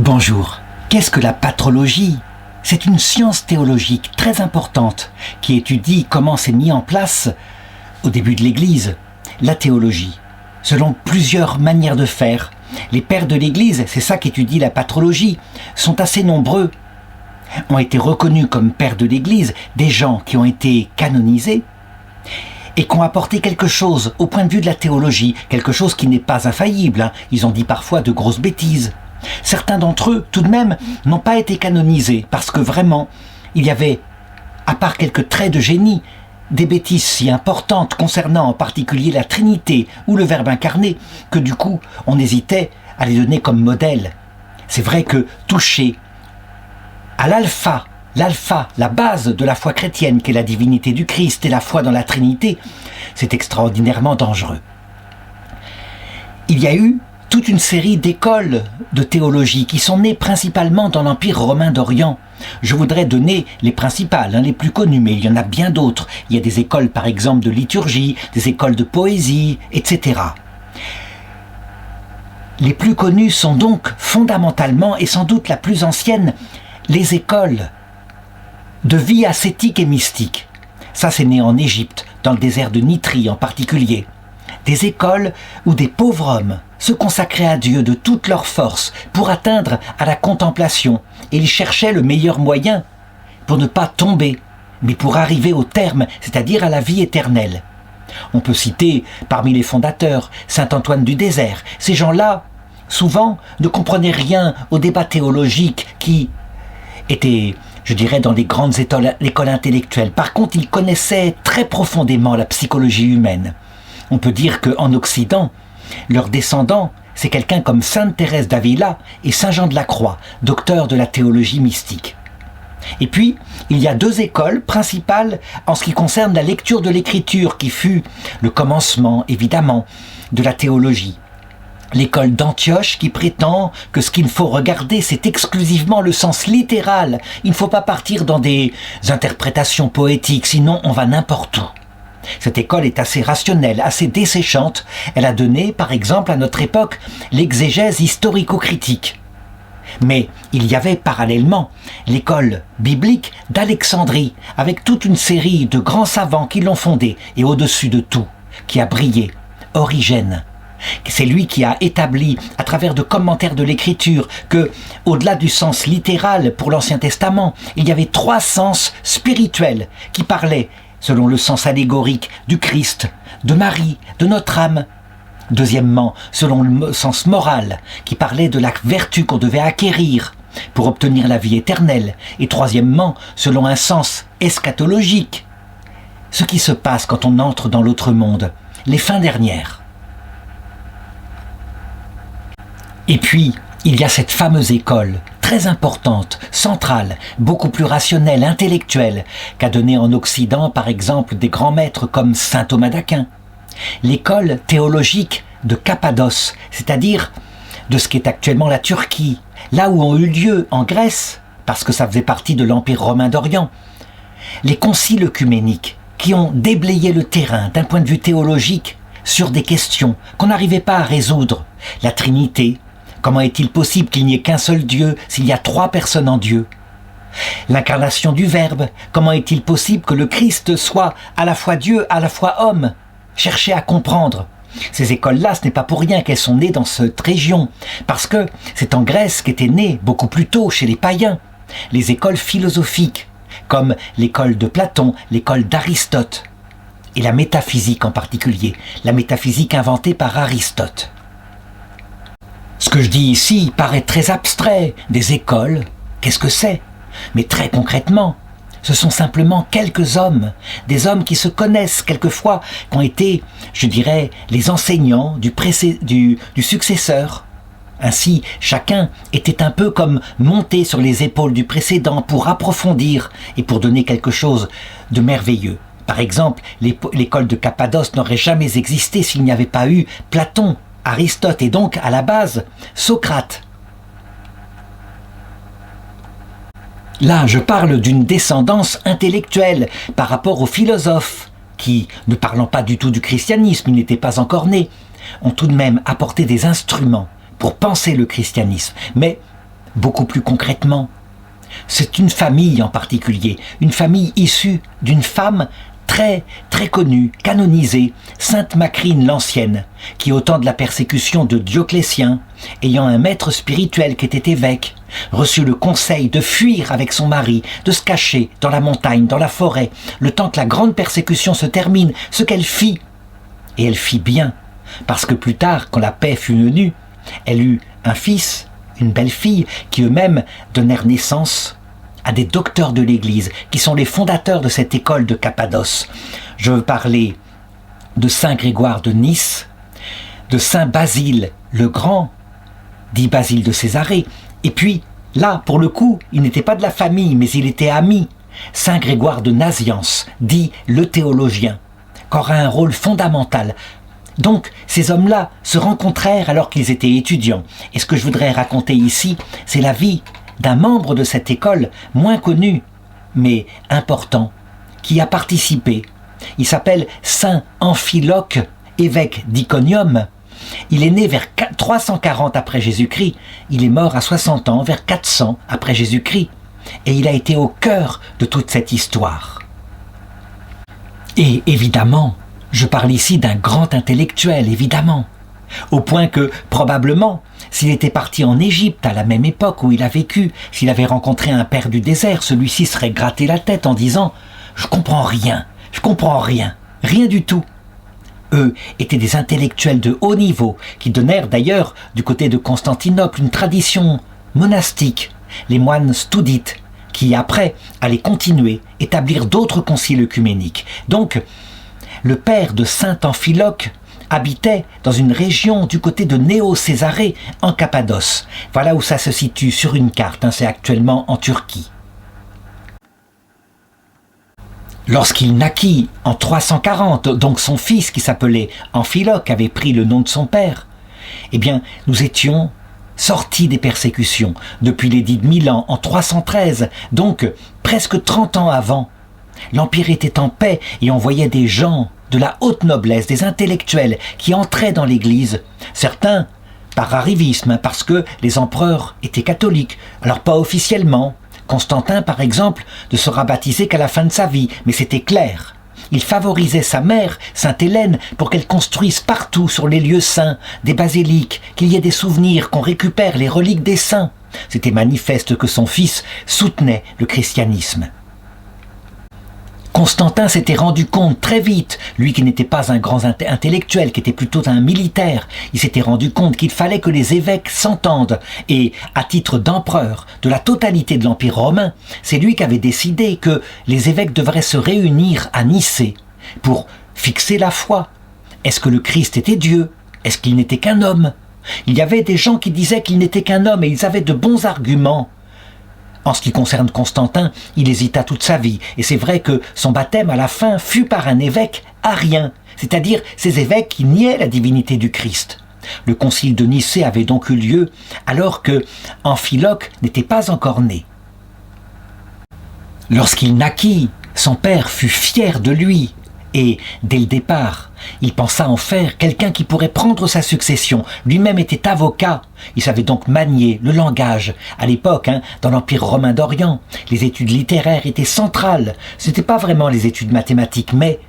Bonjour. Qu'est-ce que la patrologie ? C'est une science théologique très importante qui étudie comment s'est mis en place, au début de l'Église, la théologie, selon plusieurs manières de faire. Les pères de l'Église, c'est ça qu'étudie la patrologie, sont assez nombreux, ont été reconnus comme pères de l'Église, des gens qui ont été canonisés et qui ont apporté quelque chose au point de vue de la théologie, quelque chose qui n'est pas infaillible. Ils ont dit parfois de grosses bêtises. Certains d'entre eux, tout de même, n'ont pas été canonisés parce que vraiment, il y avait, à part quelques traits de génie, des bêtises si importantes concernant en particulier la Trinité ou le Verbe incarné que du coup, on hésitait à les donner comme modèle. C'est vrai que toucher à l'alpha, la base de la foi chrétienne, qui est la divinité du Christ et la foi dans la Trinité, c'est extraordinairement dangereux. Il y a eu toute une série d'écoles de théologie qui sont nées principalement dans l'Empire romain d'Orient. Je voudrais donner les principales, les plus connues, mais il y en a bien d'autres. Il y a des écoles par exemple de liturgie, des écoles de poésie, etc. Les plus connues sont donc fondamentalement, et sans doute la plus ancienne, les écoles de vie ascétique et mystique. Ça, c'est né en Égypte, dans le désert de Nitrie en particulier. Des écoles où des pauvres hommes se consacraient à Dieu de toute leur force pour atteindre à la contemplation, et ils cherchaient le meilleur moyen pour ne pas tomber, mais pour arriver au terme, c'est-à-dire à la vie éternelle. On peut citer parmi les fondateurs saint Antoine du Désert. Ces gens-là, souvent, ne comprenaient rien au débat théologique qui était, je dirais, dans les grandes écoles intellectuelles. Par contre, ils connaissaient très profondément la psychologie humaine. On peut dire qu'en Occident, leurs descendants, c'est quelqu'un comme sainte Thérèse d'Avila et saint Jean de la Croix, docteur de la théologie mystique. Et puis, il y a deux écoles principales en ce qui concerne la lecture de l'écriture, qui fut le commencement, évidemment, de la théologie. L'école d'Antioche qui prétend que ce qu'il faut regarder, c'est exclusivement le sens littéral. Il ne faut pas partir dans des interprétations poétiques, sinon on va n'importe où. Cette école est assez rationnelle, assez desséchante. Elle a donné, par exemple, à notre époque, l'exégèse historico-critique. Mais il y avait parallèlement l'école biblique d'Alexandrie, avec toute une série de grands savants qui l'ont fondée, et au-dessus de tout, qui a brillé, Origène. C'est lui qui a établi, à travers de commentaires de l'écriture, que, au-delà du sens littéral pour l'Ancien Testament, il y avait trois sens spirituels qui parlaient, selon le sens allégorique du Christ, de Marie, de notre âme. Deuxièmement, selon le sens moral, qui parlait de la vertu qu'on devait acquérir pour obtenir la vie éternelle. Et troisièmement, selon un sens eschatologique, ce qui se passe quand on entre dans l'autre monde, les fins dernières. Et puis, il y a cette fameuse école, très importante, centrale, beaucoup plus rationnelle, intellectuelle, qu'a donnée en Occident, par exemple, des grands maîtres comme saint Thomas d'Aquin. L'école théologique de Cappadoce, c'est-à-dire de ce qui est actuellement la Turquie, là où ont eu lieu, en Grèce, parce que ça faisait partie de l'Empire romain d'Orient, les conciles œcuméniques qui ont déblayé le terrain d'un point de vue théologique sur des questions qu'on n'arrivait pas à résoudre. La Trinité. Comment est-il possible qu'il n'y ait qu'un seul Dieu s'il y a trois personnes en Dieu ? L'incarnation du Verbe. Comment est-il possible que le Christ soit à la fois Dieu, à la fois homme ? Cherchez à comprendre. Ces écoles-là, ce n'est pas pour rien qu'elles sont nées dans cette région, parce que c'est en Grèce qu'étaient nées, beaucoup plus tôt, chez les païens, les écoles philosophiques, comme l'école de Platon, l'école d'Aristote, et la métaphysique en particulier, la métaphysique inventée par Aristote. Ce que je dis ici paraît très abstrait. Des écoles, qu'est-ce que c'est ? Mais très concrètement, ce sont simplement quelques hommes, des hommes qui se connaissent quelquefois, qui ont été, je dirais, les enseignants du successeur. Ainsi, chacun était un peu comme monté sur les épaules du précédent pour approfondir et pour donner quelque chose de merveilleux. Par exemple, l'école de Cappadoce n'aurait jamais existé s'il n'y avait pas eu Platon, Aristote et donc, à la base, Socrate. Là, je parle d'une descendance intellectuelle par rapport aux philosophes qui, ne parlant pas du tout du christianisme, ils n'étaient pas encore nés, ont tout de même apporté des instruments pour penser le christianisme. Mais beaucoup plus concrètement. C'est une famille en particulier, une famille issue d'une femme très, très connue, canonisée, Sainte Macrine l'Ancienne, qui au temps de la persécution de Dioclétien, ayant un maître spirituel qui était évêque, reçut le conseil de fuir avec son mari, de se cacher dans la montagne, dans la forêt, le temps que la grande persécution se termine, ce qu'elle fit. Et elle fit bien, parce que plus tard, quand la paix fut venue, elle eut un fils, une belle-fille, qui eux-mêmes donnèrent naissance à des docteurs de l'Église, qui sont les fondateurs de cette école de Cappadoce. Je veux parler de Saint Grégoire de Nice, de Saint Basile le Grand, dit Basile de Césarée, et puis, là, pour le coup, il n'était pas de la famille, mais il était ami, Saint Grégoire de Naziance, dit le théologien, qui aura un rôle fondamental. Donc, ces hommes-là se rencontrèrent alors qu'ils étaient étudiants. Et ce que je voudrais raconter ici, c'est la vie d'un membre de cette école, moins connu, mais important, qui a participé. Il s'appelle Saint Amphiloque, évêque d'Iconium. Il est né vers 340 après Jésus-Christ. Il est mort à 60 ans, vers 400 après Jésus-Christ. Et il a été au cœur de toute cette histoire. Et évidemment, je parle ici d'un grand intellectuel, évidemment. Au point que, probablement, s'il était parti en Égypte à la même époque où il a vécu, s'il avait rencontré un père du désert, celui-ci serait gratté la tête en disant « Je comprends rien, rien du tout ». Eux étaient des intellectuels de haut niveau qui donnèrent d'ailleurs, du côté de Constantinople, une tradition monastique, les moines studites, qui après allaient continuer, établir d'autres conciles œcuméniques. Donc, le père de Saint Amphiloque habitait dans une région du côté de Néo-Césarée, en Cappadoce. Voilà où ça se situe sur une carte, c'est actuellement en Turquie. Lorsqu'il naquit en 340, donc son fils qui s'appelait Amphiloque avait pris le nom de son père, eh bien nous étions sortis des persécutions depuis l'édit de Milan en 313, donc presque 30 ans avant. L'Empire était en paix et on voyait des gens de la haute noblesse, des intellectuels qui entraient dans l'Église. Certains par arrivisme, parce que les empereurs étaient catholiques, alors pas officiellement. Constantin, par exemple, ne sera baptisé qu'à la fin de sa vie, mais c'était clair. Il favorisait sa mère, Sainte Hélène, pour qu'elle construise partout sur les lieux saints des basiliques, qu'il y ait des souvenirs, qu'on récupère les reliques des saints. C'était manifeste que son fils soutenait le christianisme. Constantin s'était rendu compte très vite, lui qui n'était pas un grand intellectuel, qui était plutôt un militaire, il s'était rendu compte qu'il fallait que les évêques s'entendent. Et à titre d'empereur de la totalité de l'Empire romain, c'est lui qui avait décidé que les évêques devraient se réunir à Nicée pour fixer la foi. Est-ce que le Christ était Dieu? Est-ce qu'il n'était qu'un homme? Il y avait des gens qui disaient qu'il n'était qu'un homme et ils avaient de bons arguments. En ce qui concerne Constantin, il hésita toute sa vie, et c'est vrai que son baptême à la fin fut par un évêque arien, c'est-à-dire ces évêques qui niaient la divinité du Christ. Le concile de Nicée avait donc eu lieu alors que Amphiloque n'était pas encore né. Lorsqu'il naquit, son père fut fier de lui, et dès le départ, il pensa en faire quelqu'un qui pourrait prendre sa succession. Lui-même était avocat, il savait donc manier le langage. À l'époque, dans l'Empire romain d'Orient, les études littéraires étaient centrales. Ce n'étaient pas vraiment les études mathématiques, mais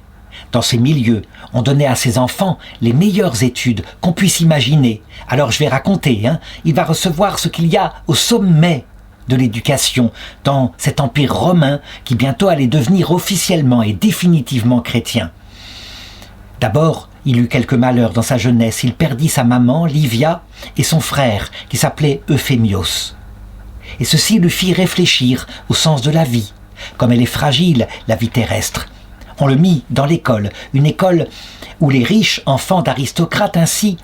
dans ces milieux, on donnait à ses enfants les meilleures études qu'on puisse imaginer. Alors je vais raconter, il va recevoir ce qu'il y a au sommet de l'éducation dans cet empire romain qui bientôt allait devenir officiellement et définitivement chrétien. D'abord, il eut quelques malheurs dans sa jeunesse. Il perdit sa maman, Livia, et son frère, qui s'appelait Euphémios. Et ceci lui fit réfléchir au sens de la vie, comme elle est fragile, la vie terrestre. On le mit dans l'école, une école où les riches enfants d'aristocrates ainsi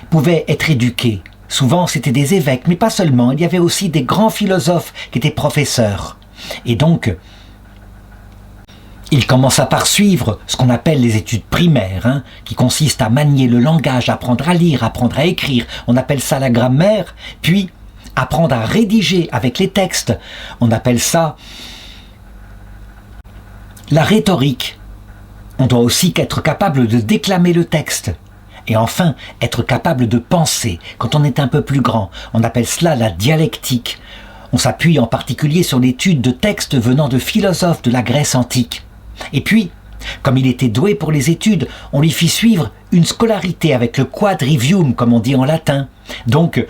pouvaient être éduqués. Souvent, c'était des évêques, mais pas seulement. Il y avait aussi des grands philosophes qui étaient professeurs. Et donc, il commença par suivre ce qu'on appelle les études primaires, qui consistent à manier le langage, apprendre à lire, apprendre à écrire. On appelle ça la grammaire. Puis, apprendre à rédiger avec les textes. On appelle ça la rhétorique. On doit aussi être capable de déclamer le texte. Et enfin, être capable de penser quand on est un peu plus grand. On appelle cela la dialectique. On s'appuie en particulier sur l'étude de textes venant de philosophes de la Grèce antique. Et puis, comme il était doué pour les études, on lui fit suivre une scolarité avec le quadrivium, comme on dit en latin. Donc,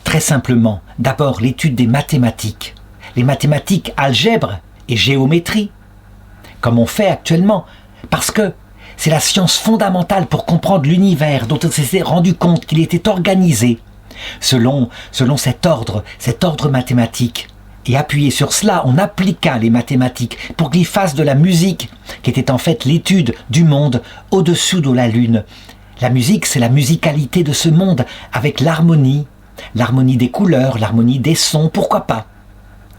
très simplement, d'abord l'étude des mathématiques. Les mathématiques algèbre et géométrie, comme on fait actuellement, parce que c'est la science fondamentale pour comprendre l'univers dont on s'est rendu compte qu'il était organisé selon cet ordre mathématique. Et appuyé sur cela, on appliqua les mathématiques pour qu'ils fassent de la musique, qui était en fait l'étude du monde au-dessous de la lune. La musique, c'est la musicalité de ce monde, avec l'harmonie des couleurs, l'harmonie des sons, pourquoi pas.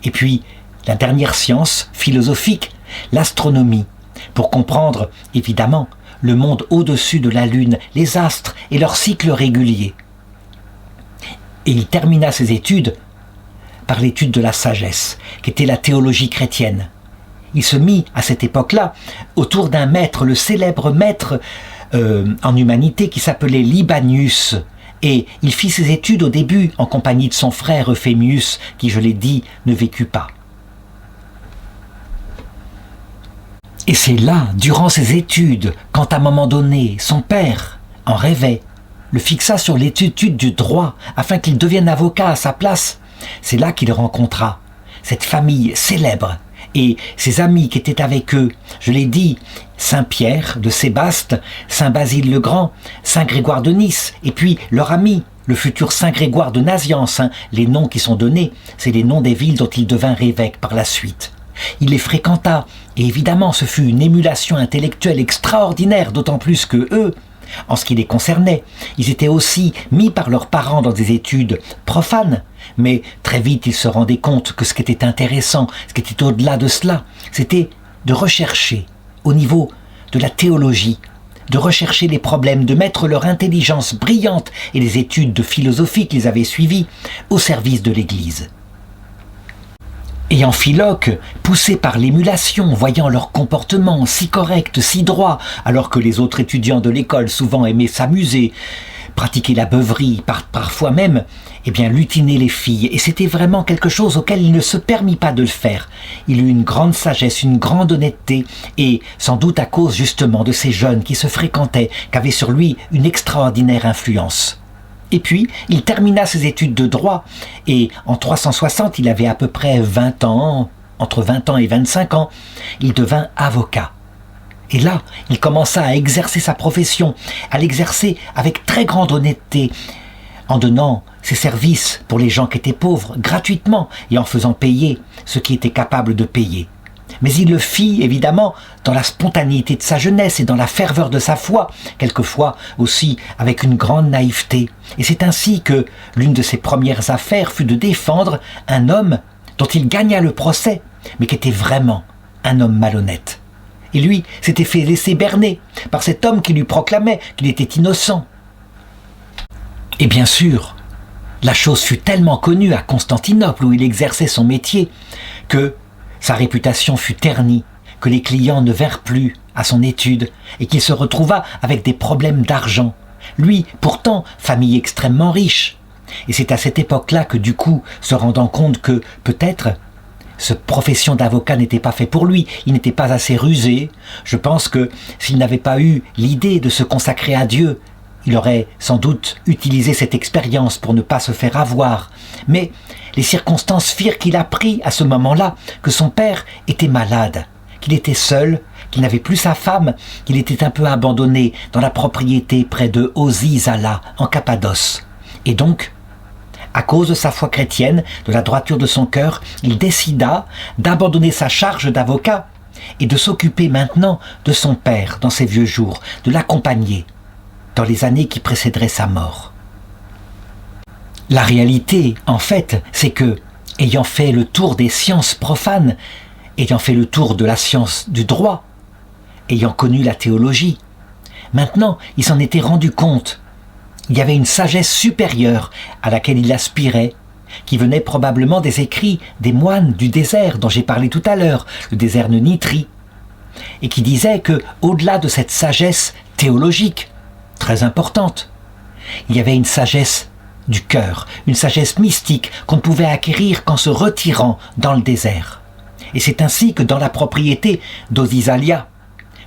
Et puis, la dernière science philosophique, l'astronomie, pour comprendre, évidemment, le monde au-dessus de la lune, les astres et leurs cycles réguliers. Et il termina ses études par l'étude de la sagesse, qui était la théologie chrétienne. Il se mit, à cette époque-là, autour d'un maître, le célèbre maître en humanité qui s'appelait Libanius. Et il fit ses études au début en compagnie de son frère Euphémius, qui, je l'ai dit, ne vécut pas. Et c'est là, durant ses études, quand à un moment donné, son père en rêvait, le fixa sur l'étude du droit afin qu'il devienne avocat à sa place. C'est là qu'il rencontra cette famille célèbre et ses amis qui étaient avec eux. Je l'ai dit, Saint Pierre de Sébaste, Saint Basile le Grand, Saint Grégoire de Nice, et puis leur ami, le futur Saint Grégoire de Nazianze. Les noms qui sont donnés, c'est les noms des villes dont il devint évêque par la suite. Il les fréquenta, et évidemment ce fut une émulation intellectuelle extraordinaire, d'autant plus que eux, en ce qui les concernait, ils étaient aussi mis par leurs parents dans des études profanes, mais très vite ils se rendaient compte que ce qui était intéressant, ce qui était au-delà de cela, c'était de rechercher, au niveau de la théologie, de rechercher les problèmes, de mettre leur intelligence brillante et les études de philosophie qu'ils avaient suivies au service de l'Église. Et Amphiloque, poussé par l'émulation, voyant leur comportement si correct, si droit, alors que les autres étudiants de l'école souvent aimaient s'amuser, pratiquer la beuverie, parfois même, lutiner les filles. Et c'était vraiment quelque chose auquel il ne se permit pas de le faire. Il eut une grande sagesse, une grande honnêteté, et sans doute à cause justement de ces jeunes qui se fréquentaient, qu'avaient sur lui une extraordinaire influence. Et puis, il termina ses études de droit, et en 360, il avait à peu près 20 ans, entre 20 ans et 25 ans, il devint avocat. Et là, il commença à exercer sa profession, à l'exercer avec très grande honnêteté, en donnant ses services pour les gens qui étaient pauvres, gratuitement, et en faisant payer ceux qui étaient capables de payer. Mais il le fit, évidemment, dans la spontanéité de sa jeunesse et dans la ferveur de sa foi, quelquefois aussi avec une grande naïveté. Et c'est ainsi que l'une de ses premières affaires fut de défendre un homme dont il gagna le procès, mais qui était vraiment un homme malhonnête. Et lui s'était fait laisser berner par cet homme qui lui proclamait qu'il était innocent. Et bien sûr, la chose fut tellement connue à Constantinople, où il exerçait son métier, que sa réputation fut ternie, que les clients ne vinrent plus à son étude et qu'il se retrouva avec des problèmes d'argent. Lui, pourtant, famille extrêmement riche. Et c'est à cette époque-là que, du coup, se rendant compte que, peut-être, cette profession d'avocat n'était pas fait pour lui, il n'était pas assez rusé. Je pense que s'il n'avait pas eu l'idée de se consacrer à Dieu, il aurait sans doute utilisé cette expérience pour ne pas se faire avoir. Mais les circonstances firent qu'il apprit à ce moment-là que son père était malade, qu'il était seul, qu'il n'avait plus sa femme, qu'il était un peu abandonné dans la propriété près de Ozizala, en Cappadoce. Et donc, à cause de sa foi chrétienne, de la droiture de son cœur, il décida d'abandonner sa charge d'avocat et de s'occuper maintenant de son père dans ses vieux jours, de l'accompagner dans les années qui précéderaient sa mort. La réalité, en fait, c'est que, ayant fait le tour des sciences profanes, ayant fait le tour de la science du droit, ayant connu la théologie, maintenant il s'en était rendu compte. Il y avait une sagesse supérieure à laquelle il aspirait, qui venait probablement des écrits des moines du désert dont j'ai parlé tout à l'heure, le désert de Nitrie, et qui disait que, au-delà de cette sagesse théologique, très importante. Il y avait une sagesse du cœur, une sagesse mystique qu'on ne pouvait acquérir qu'en se retirant dans le désert. Et c'est ainsi que dans la propriété d'Osizalia,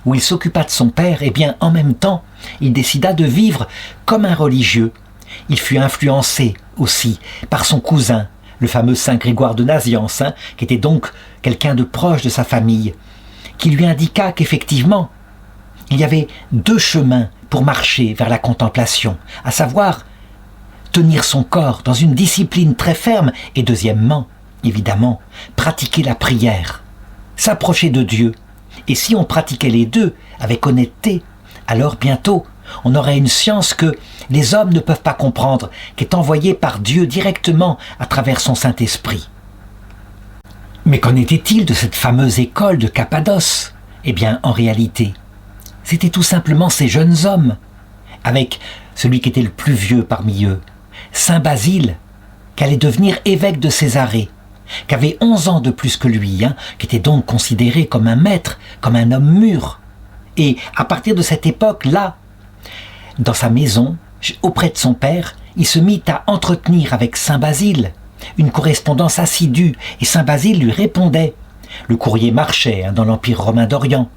où il s'occupa de son père, eh bien, en même temps, il décida de vivre comme un religieux. Il fut influencé aussi par son cousin, le fameux Saint Grégoire de Nazianze, qui était donc quelqu'un de proche de sa famille, qui lui indiqua qu'effectivement, il y avait deux chemins pour marcher vers la contemplation, à savoir tenir son corps dans une discipline très ferme et deuxièmement, évidemment, pratiquer la prière, s'approcher de Dieu. Et si on pratiquait les deux avec honnêteté, alors bientôt on aurait une science que les hommes ne peuvent pas comprendre, qui est envoyée par Dieu directement à travers son Saint-Esprit. Mais qu'en était-il de cette fameuse école de Cappadoce ? Eh bien, en réalité, c'était tout simplement ces jeunes hommes, avec celui qui était le plus vieux parmi eux, Saint Basile, qui allait devenir évêque de Césarée, qui avait 11 ans de plus que lui, qui était donc considéré comme un maître, comme un homme mûr. Et à partir de cette époque-là, dans sa maison, auprès de son père, il se mit à entretenir avec Saint Basile une correspondance assidue, et Saint Basile lui répondait. Le courrier marchait dans l'Empire romain d'Orient.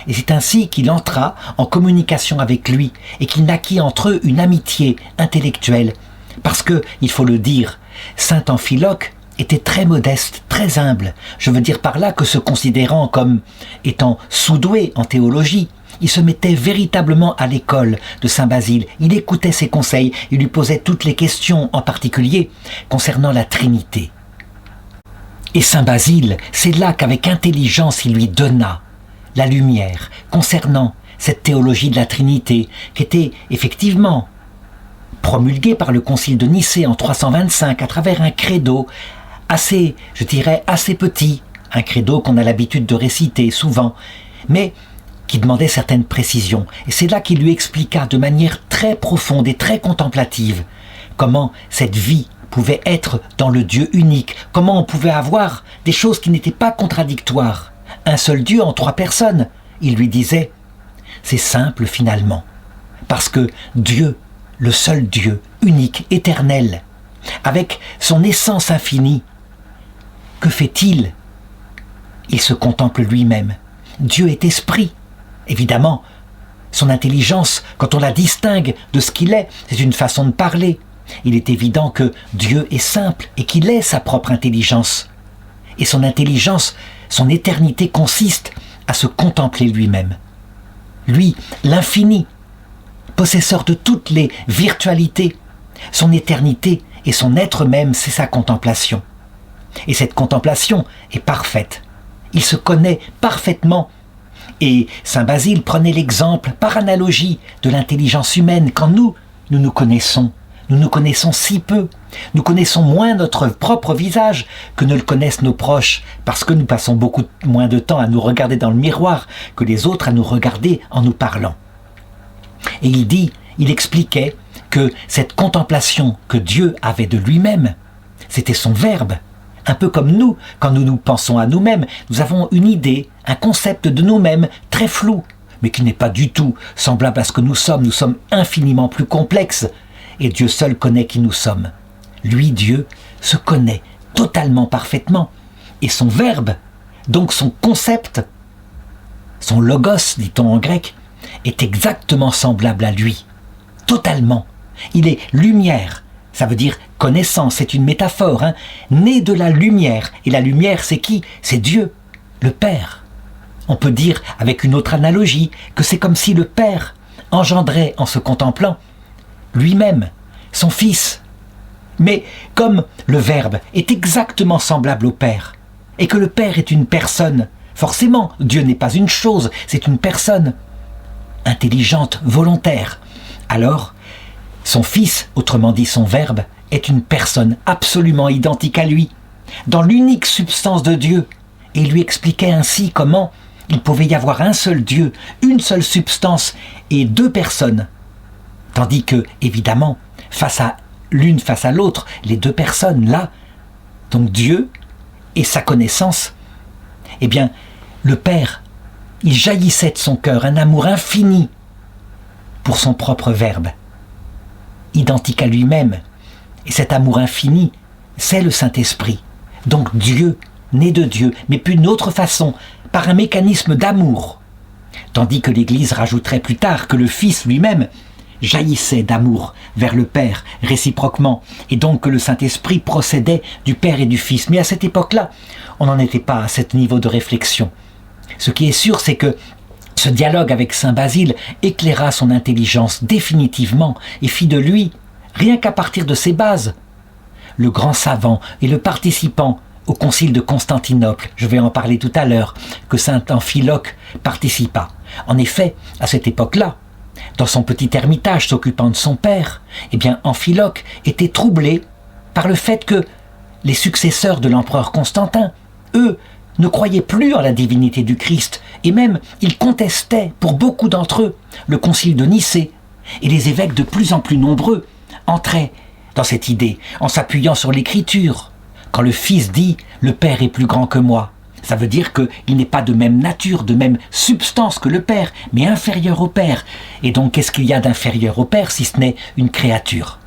Et c'est ainsi qu'il entra en communication avec lui et qu'il naquit entre eux une amitié intellectuelle. Parce que, il faut le dire, Saint Amphiloque était très modeste, très humble. Je veux dire par là que se considérant comme étant sous-doué en théologie, il se mettait véritablement à l'école de Saint Basile. Il écoutait ses conseils, il lui posait toutes les questions, en particulier concernant la Trinité. Et Saint Basile, c'est là qu'avec intelligence il lui donna la lumière concernant cette théologie de la Trinité, qui était effectivement promulguée par le concile de Nicée en 325 à travers un credo assez, je dirais, assez petit, un credo qu'on a l'habitude de réciter souvent, mais qui demandait certaines précisions. Et c'est là qu'il lui expliqua de manière très profonde et très contemplative comment cette vie pouvait être dans le Dieu unique, comment on pouvait avoir des choses qui n'étaient pas contradictoires. Un seul Dieu en 3 personnes. Il lui disait, c'est simple finalement, parce que Dieu, le seul Dieu, unique, éternel, avec son essence infinie, que fait-il ? Il se contemple lui-même. Dieu est esprit. Évidemment, son intelligence, quand on la distingue de ce qu'il est, c'est une façon de parler. Il est évident que Dieu est simple et qu'il est sa propre intelligence. Et son intelligence, son éternité consiste à se contempler lui-même. Lui, l'infini, possesseur de toutes les virtualités, son éternité et son être même, c'est sa contemplation. Et cette contemplation est parfaite. Il se connaît parfaitement. Et Saint Basile prenait l'exemple, par analogie, de l'intelligence humaine. Quand nous nous connaissons, nous nous connaissons si peu. Nous connaissons moins notre propre visage que ne le connaissent nos proches, parce que nous passons beaucoup moins de temps à nous regarder dans le miroir que les autres à nous regarder en nous parlant. Et il expliquait que cette contemplation que Dieu avait de lui-même, c'était son verbe. Un peu comme nous, quand nous pensons à nous-mêmes, nous avons une idée, un concept de nous-mêmes très flou, mais qui n'est pas du tout semblable à ce que nous sommes. Nous sommes infiniment plus complexes, et Dieu seul connaît qui nous sommes. Lui, Dieu, se connaît totalement parfaitement, et son verbe, donc son concept, son logos, dit-on en grec, est exactement semblable à lui, totalement. Il est lumière. Ça veut dire connaissance, c'est une métaphore, né de la lumière. Et la lumière, c'est qui ? C'est Dieu, le Père. On peut dire, avec une autre analogie, que c'est comme si le Père engendrait en se contemplant lui-même, son Fils. Mais comme le Verbe est exactement semblable au Père, et que le Père est une personne, forcément, Dieu n'est pas une chose, c'est une personne, intelligente, volontaire. Alors, son Fils, autrement dit son Verbe, est une personne absolument identique à lui, dans l'unique substance de Dieu, et il lui expliquait ainsi comment il pouvait y avoir un seul Dieu, une seule substance et 2 personnes, tandis que, évidemment, l'une face à l'autre, les 2 personnes là, donc Dieu et sa connaissance, eh bien, le Père, il jaillissait de son cœur un amour infini pour son propre Verbe, identique à lui-même. Et cet amour infini, c'est le Saint-Esprit. Donc Dieu, né de Dieu, mais plus d'une autre façon, par un mécanisme d'amour. Tandis que l'Église rajouterait plus tard que le Fils lui-même jaillissait d'amour vers le Père réciproquement, et donc que le Saint-Esprit procédait du Père et du Fils. Mais à cette époque-là, on n'en était pas à ce niveau de réflexion. Ce qui est sûr, c'est que ce dialogue avec saint Basile éclaira son intelligence définitivement et fit de lui, rien qu'à partir de ses bases, le grand savant et le participant au concile de Constantinople, je vais en parler tout à l'heure, que saint Amphiloque participa. En effet, à cette époque-là, dans son petit ermitage s'occupant de son père, eh bien Amphiloque était troublé par le fait que les successeurs de l'empereur Constantin, eux, ne croyaient plus en la divinité du Christ, et même ils contestaient, pour beaucoup d'entre eux, le concile de Nicée, et les évêques de plus en plus nombreux entraient dans cette idée en s'appuyant sur l'Écriture. Quand le Fils dit « le Père est plus grand que moi », ça veut dire qu'il n'est pas de même nature, de même substance que le Père, mais inférieur au Père. Et donc qu'est-ce qu'il y a d'inférieur au Père si ce n'est une créature ?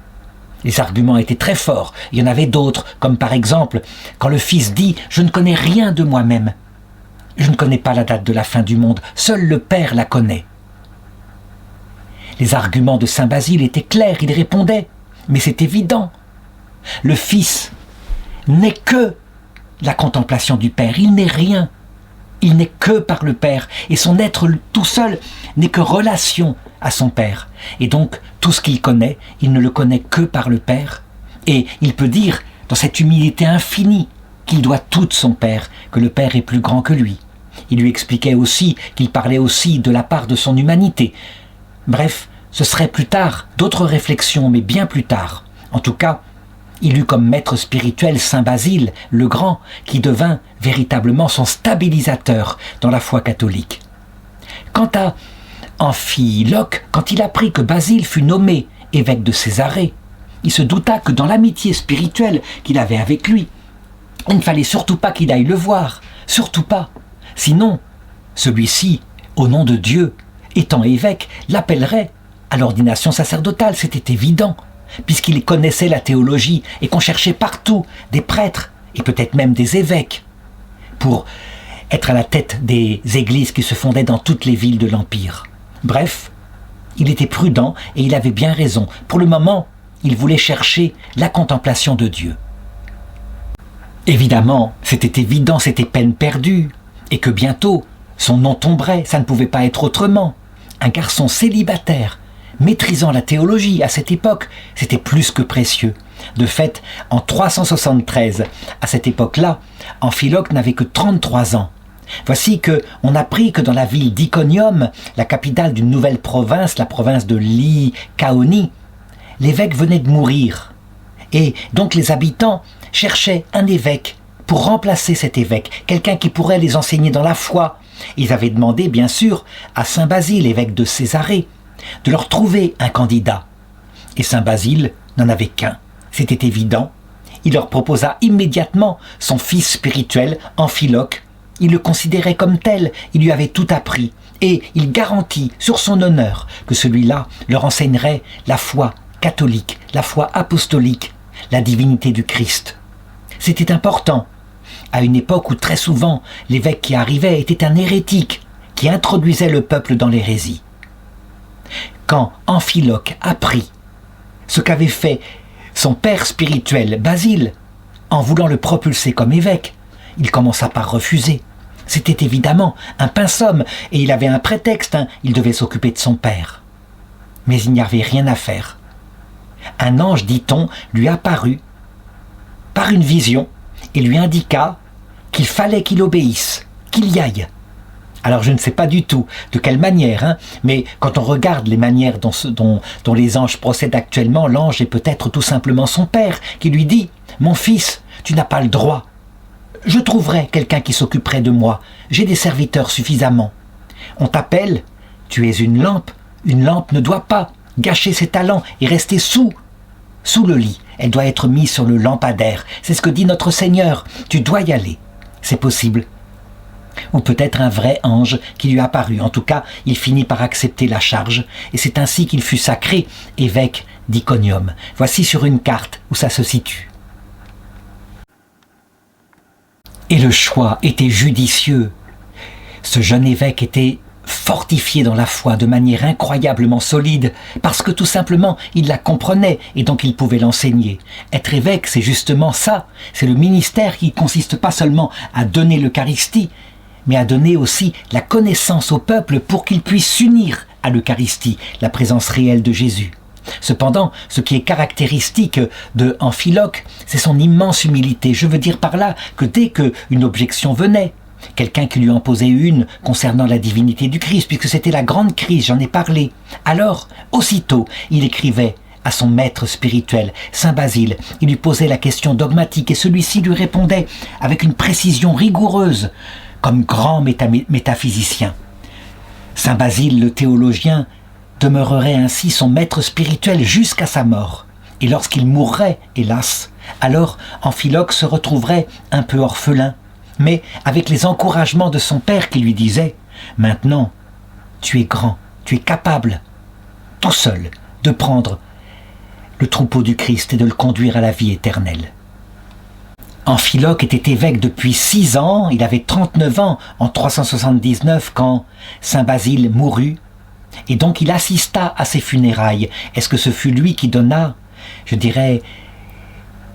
Les arguments étaient très forts. Il y en avait d'autres, comme par exemple, quand le Fils dit « Je ne connais rien de moi-même. Je ne connais pas la date de la fin du monde. Seul le Père la connaît. » Les arguments de saint Basile étaient clairs. Il répondait « Mais c'est évident. Le Fils n'est que la contemplation du Père. Il n'est rien. Il n'est que par le Père. Et son être tout seul n'est que relation à son Père. Et donc, tout ce qu'il connaît, il ne le connaît que par le Père. Et il peut dire, dans cette humilité infinie, qu'il doit tout de son Père, que le Père est plus grand que lui. Il lui expliquait aussi qu'il parlait aussi de la part de son humanité. Bref, ce serait plus tard d'autres réflexions, mais bien plus tard. En tout cas, il eut comme maître spirituel saint Basile, le Grand, qui devint véritablement son stabilisateur dans la foi catholique. Quant à Amphiloque, quand il apprit que Basile fut nommé évêque de Césarée, il se douta que dans l'amitié spirituelle qu'il avait avec lui, il ne fallait surtout pas qu'il aille le voir, surtout pas. Sinon, celui-ci, au nom de Dieu, étant évêque, l'appellerait à l'ordination sacerdotale, c'était évident, puisqu'il connaissait la théologie et qu'on cherchait partout des prêtres et peut-être même des évêques pour être à la tête des églises qui se fondaient dans toutes les villes de l'Empire. Bref, il était prudent et il avait bien raison. Pour le moment, il voulait chercher la contemplation de Dieu. Évidemment, c'était évident, c'était peine perdue, et que bientôt, son nom tomberait, ça ne pouvait pas être autrement. Un garçon célibataire, maîtrisant la théologie à cette époque, c'était plus que précieux. De fait, en 373, à cette époque-là, Amphiloque n'avait que 33 ans. Voici qu'on apprit que dans la ville d'Iconium, la capitale d'une nouvelle province, la province de Lycaonie, l'évêque venait de mourir. Et donc les habitants cherchaient un évêque pour remplacer cet évêque, quelqu'un qui pourrait les enseigner dans la foi. Ils avaient demandé, bien sûr, à saint Basile, évêque de Césarée, de leur trouver un candidat. Et saint Basile n'en avait qu'un. C'était évident. Il leur proposa immédiatement son fils spirituel, Amphiloque. Il le considérait comme tel, il lui avait tout appris. Et il garantit sur son honneur que celui-là leur enseignerait la foi catholique, la foi apostolique, la divinité du Christ. C'était important, à une époque où très souvent l'évêque qui arrivait était un hérétique qui introduisait le peuple dans l'hérésie. Quand Amphiloque apprit ce qu'avait fait son père spirituel, Basile, en voulant le propulser comme évêque, il commença par refuser. C'était évidemment un pince-homme et il avait un prétexte, il devait s'occuper de son père. Mais il n'y avait rien à faire. Un ange, dit-on, lui apparut par une vision et lui indiqua qu'il fallait qu'il obéisse, qu'il y aille. Alors je ne sais pas du tout de quelle manière, mais quand on regarde les manières dont les anges procèdent actuellement, l'ange est peut-être tout simplement son père qui lui dit « Mon fils, tu n'as pas le droit. Je trouverai quelqu'un qui s'occuperait de moi. J'ai des serviteurs suffisamment. On t'appelle, tu es une lampe ne doit pas gâcher ses talents et rester sous le lit. Elle doit être mise sur le lampadaire. C'est ce que dit notre Seigneur. Tu dois y aller. C'est possible. Ou peut-être un vrai ange qui lui apparut. En tout cas, il finit par accepter la charge, et c'est ainsi qu'il fut sacré évêque d'Iconium. Voici sur une carte où ça se situe. Et le choix était judicieux. Ce jeune évêque était fortifié dans la foi de manière incroyablement solide, parce que tout simplement il la comprenait et donc il pouvait l'enseigner. Être évêque, c'est justement ça, c'est le ministère qui consiste pas seulement à donner l'Eucharistie, mais à donner aussi la connaissance au peuple pour qu'il puisse s'unir à l'Eucharistie, la présence réelle de Jésus. Cependant, ce qui est caractéristique de Amphiloque, c'est son immense humilité. Je veux dire par là que dès qu'une objection venait, quelqu'un qui lui en posait une concernant la divinité du Christ, puisque c'était la grande crise, j'en ai parlé, alors, aussitôt, il écrivait à son maître spirituel, Saint Basile. Il lui posait la question dogmatique et celui-ci lui répondait avec une précision rigoureuse, comme grand métaphysicien. Saint Basile, le théologien, demeurerait ainsi son maître spirituel jusqu'à sa mort. Et lorsqu'il mourrait, hélas, alors Amphiloque se retrouverait un peu orphelin, mais avec les encouragements de son père qui lui disait « Maintenant, tu es grand, tu es capable, tout seul, de prendre le troupeau du Christ et de le conduire à la vie éternelle. » Amphiloque était évêque depuis 6 ans, il avait 39 ans en 379 quand Saint Basile mourut, et donc il assista à ses funérailles. Est-ce que ce fut lui qui donna, je dirais,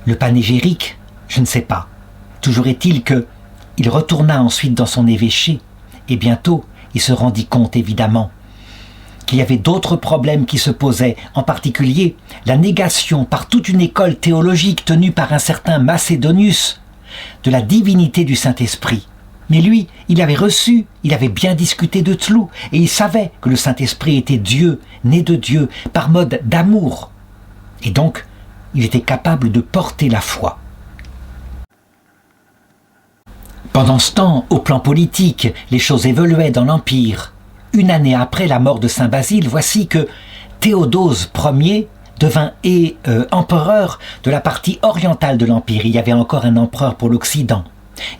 le panégyrique? Je ne sais pas. Toujours est-il que il retourna ensuite dans son évêché, et bientôt il se rendit compte évidemment qu'il y avait d'autres problèmes qui se posaient, en particulier la négation par toute une école théologique tenue par un certain Macédonius de la divinité du Saint-Esprit. Mais lui, il avait reçu, il avait bien discuté de tout, et il savait que le Saint-Esprit était Dieu, né de Dieu, par mode d'amour. Et donc, il était capable de porter la foi. Pendant ce temps, au plan politique, les choses évoluaient dans l'Empire. Une année après la mort de Saint Basile, voici que Théodose Ier devint empereur de la partie orientale de l'Empire. Il y avait encore un empereur pour l'Occident.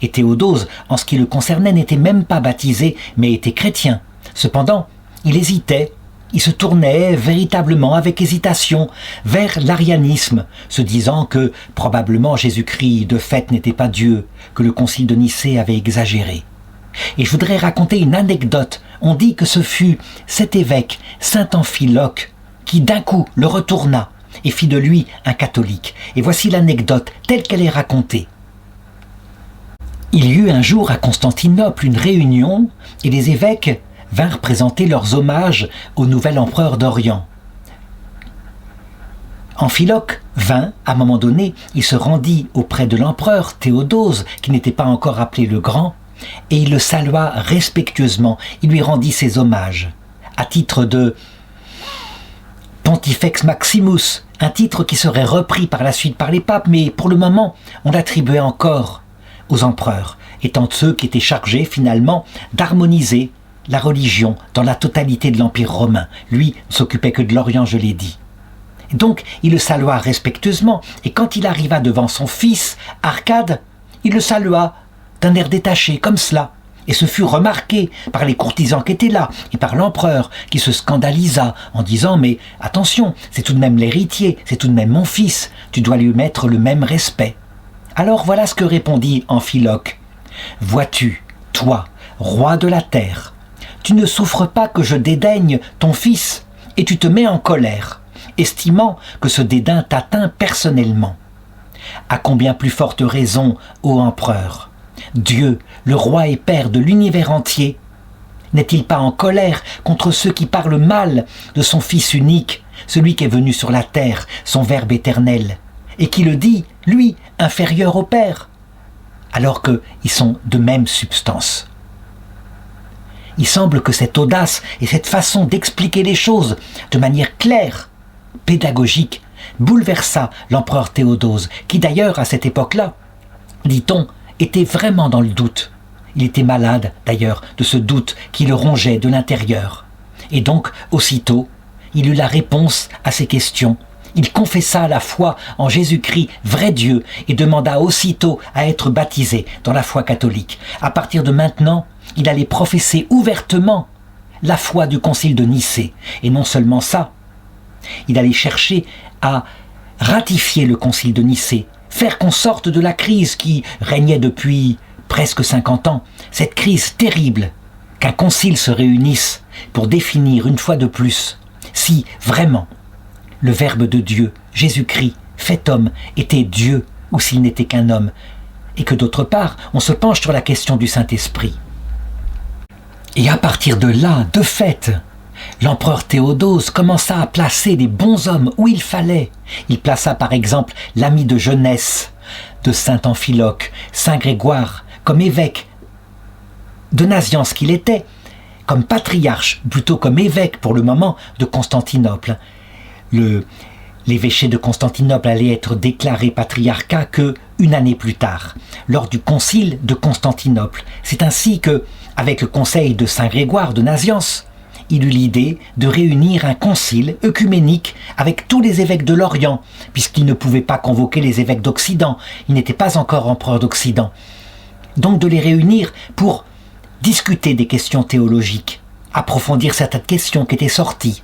Et Théodose, en ce qui le concernait, n'était même pas baptisé, mais était chrétien. Cependant, il hésitait, il se tournait véritablement avec hésitation vers l'arianisme, se disant que probablement Jésus-Christ de fait n'était pas Dieu, que le concile de Nicée avait exagéré. Et je voudrais raconter une anecdote. On dit que ce fut cet évêque, Saint Amphiloque, qui d'un coup le retourna et fit de lui un catholique. Et voici l'anecdote telle qu'elle est racontée. Il y eut un jour à Constantinople une réunion et les évêques vinrent présenter leurs hommages au nouvel empereur d'Orient. Amphiloque vint, à un moment donné, il se rendit auprès de l'empereur Théodose, qui n'était pas encore appelé le Grand, et il le salua respectueusement, il lui rendit ses hommages, à titre de Pontifex Maximus, un titre qui serait repris par la suite par les papes, mais pour le moment, on l'attribuait encore aux empereurs, étant ceux qui étaient chargés finalement d'harmoniser la religion dans la totalité de l'Empire romain. Lui ne s'occupait que de l'Orient, je l'ai dit. Donc il le salua respectueusement, et quand il arriva devant son fils, Arcade, il le salua d'un air détaché, comme cela, et ce fut remarqué par les courtisans qui étaient là, et par l'empereur, qui se scandalisa en disant « Mais attention, c'est tout de même l'héritier, c'est tout de même mon fils, tu dois lui mettre le même respect. » Alors voilà ce que répondit Amphiloque. « Vois-tu, toi, roi de la terre, tu ne souffres pas que je dédaigne ton fils, et tu te mets en colère, estimant que ce dédain t'atteint personnellement. À combien plus forte raison, ô empereur, Dieu, le roi et père de l'univers entier, n'est-il pas en colère contre ceux qui parlent mal de son Fils unique, celui qui est venu sur la terre, son Verbe éternel, et qui le dit, lui, inférieur au Père, alors qu'ils sont de même substance. Il semble que cette audace et cette façon d'expliquer les choses de manière claire, pédagogique, bouleversa l'empereur Théodose, qui d'ailleurs, à cette époque-là, dit-on, était vraiment dans le doute. Il était malade, d'ailleurs, de ce doute qui le rongeait de l'intérieur. Et donc, aussitôt, il eut la réponse à ses questions. Il confessa la foi en Jésus-Christ, vrai Dieu, et demanda aussitôt à être baptisé dans la foi catholique. À partir de maintenant, il allait professer ouvertement la foi du concile de Nicée. Et non seulement ça, il allait chercher à ratifier le concile de Nicée, faire qu'on sorte de la crise qui régnait depuis presque 50 ans, cette crise terrible, qu'un concile se réunisse pour définir une fois de plus si vraiment le Verbe de Dieu, Jésus-Christ, fait homme, était Dieu ou s'il n'était qu'un homme, et que d'autre part, on se penche sur la question du Saint-Esprit. Et à partir de là, de fait, l'empereur Théodose commença à placer les bons hommes où il fallait. Il plaça par exemple l'ami de jeunesse de saint Amphiloque, saint Grégoire, comme évêque de Naziance qu'il était, comme patriarche, plutôt comme évêque pour le moment de Constantinople. L'évêché de Constantinople allait être déclaré patriarcat qu'une année plus tard, lors du concile de Constantinople. C'est ainsi que, avec le conseil de saint Grégoire de Naziance, il eut l'idée de réunir un concile œcuménique avec tous les évêques de l'Orient, puisqu'il ne pouvait pas convoquer les évêques d'Occident, il n'était pas encore empereur d'Occident. Donc de les réunir pour discuter des questions théologiques, approfondir certaines questions qui étaient sorties.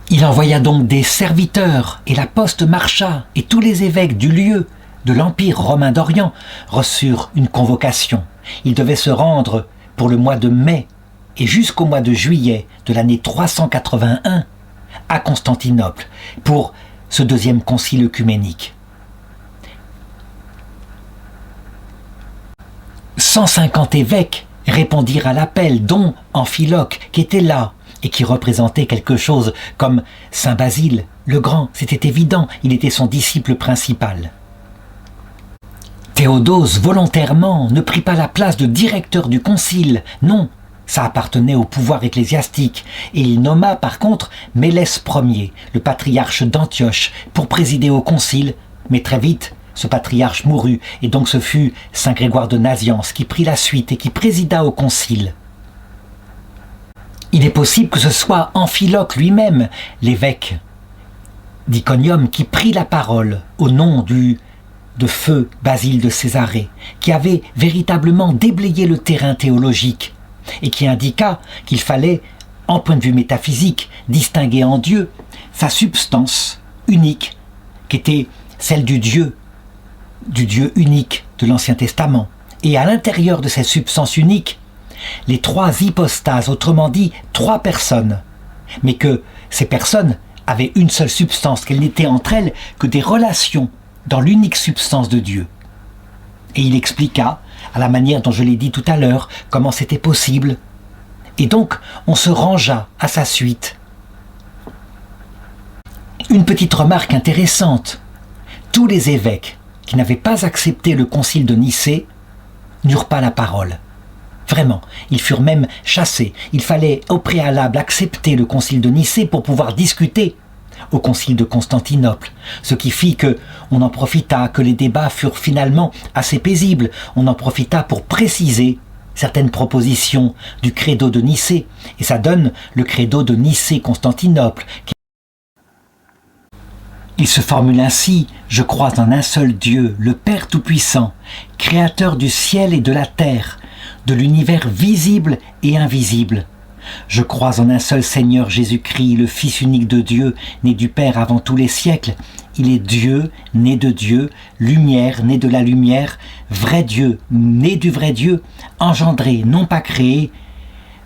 Il envoya donc des serviteurs, et la poste marcha, et tous les évêques du lieu de l'Empire romain d'Orient reçurent une convocation. Ils devaient se rendre pour le mois de mai et jusqu'au mois de juillet de l'année 381 à Constantinople pour ce deuxième concile œcuménique. 150 évêques répondirent à l'appel, dont Amphiloque, qui était là et qui représentait quelque chose comme Saint Basile le Grand. C'était évident, il était son disciple principal. Théodose, volontairement, ne prit pas la place de directeur du concile. Non, ça appartenait au pouvoir ecclésiastique. Et il nomma par contre Mélès Ier, le patriarche d'Antioche, pour présider au concile. Mais très vite, ce patriarche mourut, et donc ce fut saint Grégoire de Naziance qui prit la suite et qui présida au concile. Il est possible que ce soit Amphiloque lui-même, l'évêque d'Iconium, qui prit la parole au nom de feu Basile de Césarée, qui avait véritablement déblayé le terrain théologique et qui indiqua qu'il fallait, en point de vue métaphysique, distinguer en Dieu sa substance unique, qui était celle du Dieu unique de l'Ancien Testament, et à l'intérieur de cette substance unique, les trois hypostases, autrement dit, trois personnes, mais que ces personnes avaient une seule substance, qu'elles n'étaient entre elles que des relations dans l'unique substance de Dieu. Et il expliqua, à la manière dont je l'ai dit tout à l'heure, comment c'était possible. Et donc, on se rangea à sa suite. Une petite remarque intéressante. Tous les évêques qui n'avaient pas accepté le concile de Nicée n'eurent pas la parole. Vraiment, ils furent même chassés. Il fallait au préalable accepter le concile de Nicée pour pouvoir discuter au concile de Constantinople, ce qui fit que on en profita, que les débats furent finalement assez paisibles. On en profita pour préciser certaines propositions du credo de Nicée, et ça donne le credo de Nicée-Constantinople. Il se formule ainsi: je crois en un seul Dieu, le Père Tout-Puissant, créateur du ciel et de la terre, de l'univers visible et invisible. Je crois en un seul Seigneur Jésus-Christ, le Fils unique de Dieu, né du Père avant tous les siècles. Il est Dieu, né de Dieu, lumière, né de la lumière, vrai Dieu, né du vrai Dieu, engendré, non pas créé,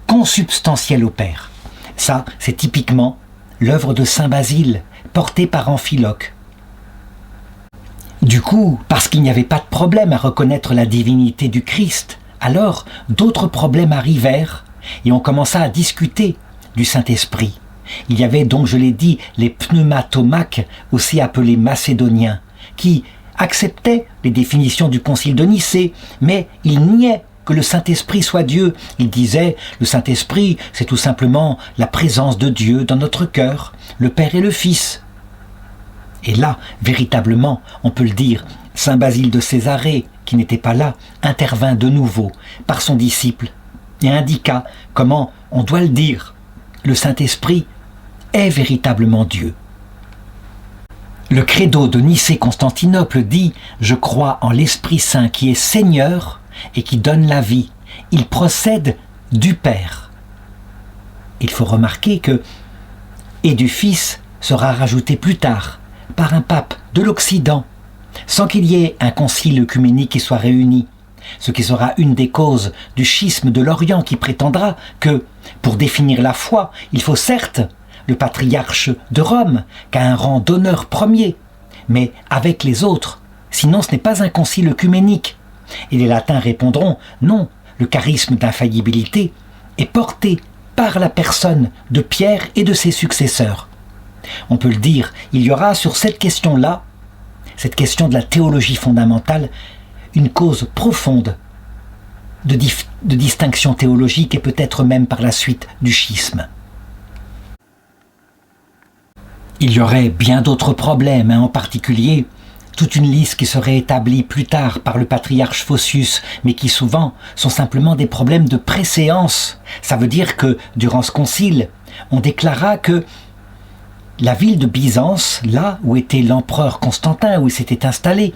consubstantiel au Père. Ça, c'est typiquement l'œuvre de Saint Basile, portée par Amphiloque. Du coup, parce qu'il n'y avait pas de problème à reconnaître la divinité du Christ, alors d'autres problèmes arrivèrent et on commença à discuter du Saint-Esprit. Il y avait donc, je l'ai dit, les pneumatomaques, aussi appelés macédoniens, qui acceptaient les définitions du concile de Nicée, mais ils niaient que le Saint-Esprit soit Dieu. Ils disaient, le Saint-Esprit, c'est tout simplement la présence de Dieu dans notre cœur, le Père et le Fils. Et là, véritablement, on peut le dire, Saint Basile de Césarée, qui n'était pas là, intervint de nouveau par son disciple et indiqua comment on doit le dire. Le Saint-Esprit est véritablement Dieu. Le credo de Nicée-Constantinople dit « Je crois en l'Esprit Saint qui est Seigneur et qui donne la vie. Il procède du Père. » Il faut remarquer que « et du Fils » sera rajouté plus tard par un pape de l'Occident, sans qu'il y ait un concile œcuménique qui soit réuni, ce qui sera une des causes du schisme de l'Orient qui prétendra que, pour définir la foi, il faut certes le patriarche de Rome, qui a un rang d'honneur premier, mais avec les autres, sinon ce n'est pas un concile œcuménique. Et les latins répondront non, le charisme d'infaillibilité est porté par la personne de Pierre et de ses successeurs. On peut le dire, il y aura sur cette question-là, cette question de la théologie fondamentale, une cause profonde de distinction théologique et peut-être même par la suite du schisme. Il y aurait bien d'autres problèmes, en particulier toute une liste qui serait établie plus tard par le patriarche Photius, mais qui souvent sont simplement des problèmes de préséance. Ça veut dire que, durant ce concile, on déclara que la ville de Byzance, là où était l'empereur Constantin, où il s'était installé,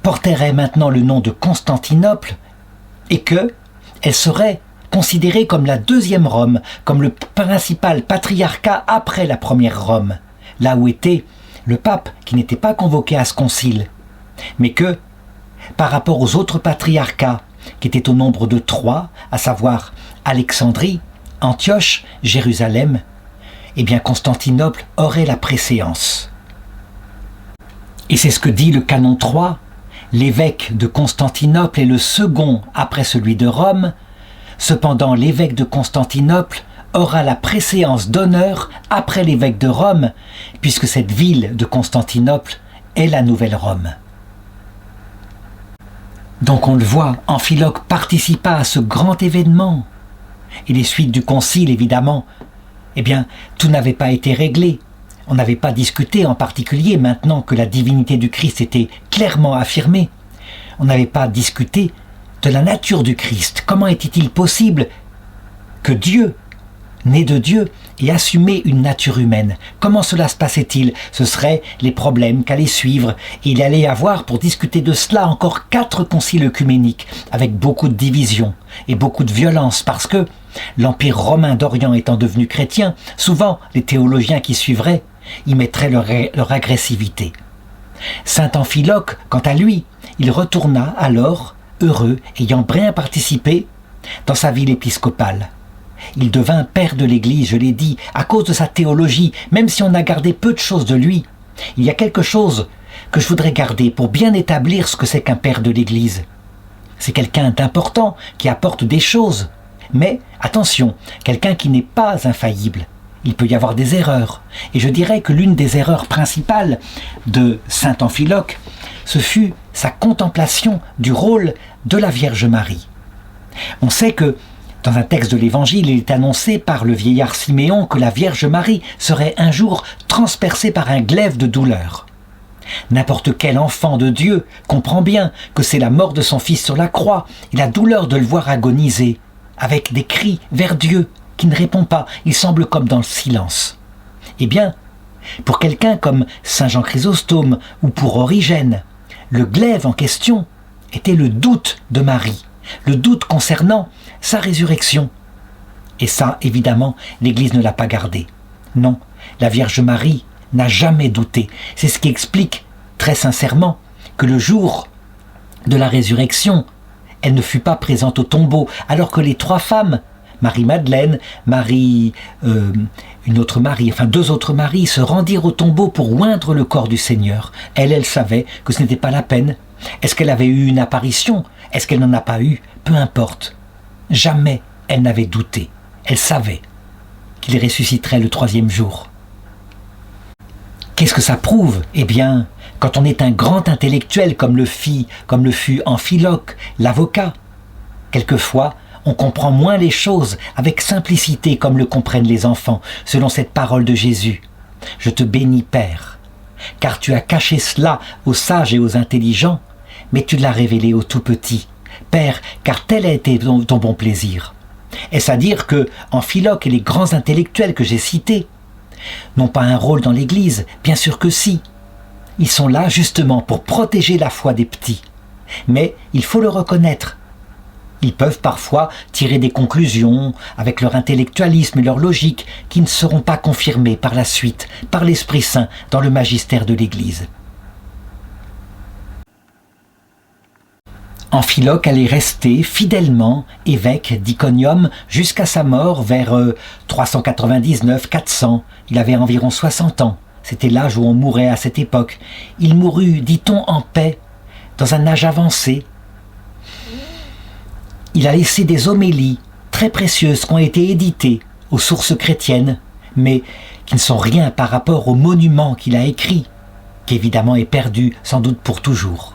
porterait maintenant le nom de Constantinople et que elle serait considérée comme la deuxième Rome, comme le principal patriarcat après la première Rome, là où était le pape qui n'était pas convoqué à ce concile, mais que, par rapport aux autres patriarcats, qui étaient au nombre de 3, à savoir Alexandrie, Antioche, Jérusalem, eh bien Constantinople aurait la préséance. Et c'est ce que dit le canon 3, l'évêque de Constantinople est le second après celui de Rome, cependant l'évêque de Constantinople aura la préséance d'honneur après l'évêque de Rome, puisque cette ville de Constantinople est la nouvelle Rome. Donc on le voit, Amphiloque participa à ce grand événement. Et les suites du concile, évidemment, eh bien, tout n'avait pas été réglé. On n'avait pas discuté, en particulier maintenant que la divinité du Christ était clairement affirmée. On n'avait pas discuté de la nature du Christ. Comment était-il possible que Dieu, né de Dieu, ait assumé une nature humaine? Comment cela se passait-il? Ce seraient les problèmes qu'allait suivre. Et il allait y avoir, pour discuter de cela, encore 4 conciles œcuméniques, avec beaucoup de divisions et beaucoup de violence, parce que l'Empire romain d'Orient étant devenu chrétien, souvent les théologiens qui suivraient y mettraient leur agressivité. Saint Amphiloque, quant à lui, il retourna alors, heureux, ayant bien participé, dans sa ville épiscopale. Il devint père de l'Église, je l'ai dit, à cause de sa théologie, même si on a gardé peu de choses de lui. Il y a quelque chose que je voudrais garder pour bien établir ce que c'est qu'un père de l'Église. C'est quelqu'un d'important, qui apporte des choses. Mais, attention, quelqu'un qui n'est pas infaillible. Il peut y avoir des erreurs. Et je dirais que l'une des erreurs principales de saint Amphiloque, ce fut sa contemplation du rôle de la Vierge Marie. On sait que, dans un texte de l'Évangile, il est annoncé par le vieillard Siméon que la Vierge Marie serait un jour transpercée par un glaive de douleur. N'importe quel enfant de Dieu comprend bien que c'est la mort de son fils sur la croix et la douleur de le voir agoniser, avec des cris vers Dieu qui ne répond pas, il semble comme dans le silence. Eh bien, pour quelqu'un comme saint Jean Chrysostome ou pour Origène, le glaive en question était le doute de Marie, le doute concernant sa résurrection. Et ça, évidemment, l'Église ne l'a pas gardé. Non, la Vierge Marie n'a jamais douté. C'est ce qui explique, très sincèrement, que le jour de la résurrection, elle ne fut pas présente au tombeau, alors que les 3 femmes, Marie-Madeleine, une autre Marie, enfin 2 autres Maries, se rendirent au tombeau pour oindre le corps du Seigneur. Elle savait que ce n'était pas la peine. Est-ce qu'elle avait eu une apparition? Est-ce qu'elle n'en a pas eu? Peu importe. Jamais elle n'avait douté. Elle savait qu'il ressusciterait le 3e jour. Qu'est-ce que ça prouve? Eh bien, quand on est un grand intellectuel comme le fut Amphiloque, l'avocat, quelquefois, on comprend moins les choses avec simplicité comme le comprennent les enfants, selon cette parole de Jésus. « Je te bénis, Père, car tu as caché cela aux sages et aux intelligents, mais tu l'as révélé aux tout-petits. Père, car tel a été ton bon plaisir. » Est-ce à dire que Amphiloque et les grands intellectuels que j'ai cités n'ont pas un rôle dans l'Église? Bien sûr que si. Ils sont là justement pour protéger la foi des petits. Mais il faut le reconnaître. Ils peuvent parfois tirer des conclusions avec leur intellectualisme et leur logique qui ne seront pas confirmées par la suite, par l'Esprit Saint dans le magistère de l'Église. Amphiloque allait rester fidèlement évêque d'Iconium jusqu'à sa mort vers 399-400. Il avait environ 60 ans. C'était l'âge où on mourait à cette époque. Il mourut, dit-on, en paix, dans un âge avancé. Il a laissé des homélies très précieuses qui ont été éditées aux sources chrétiennes, mais qui ne sont rien par rapport au monument qu'il a écrit, qui évidemment est perdu sans doute pour toujours.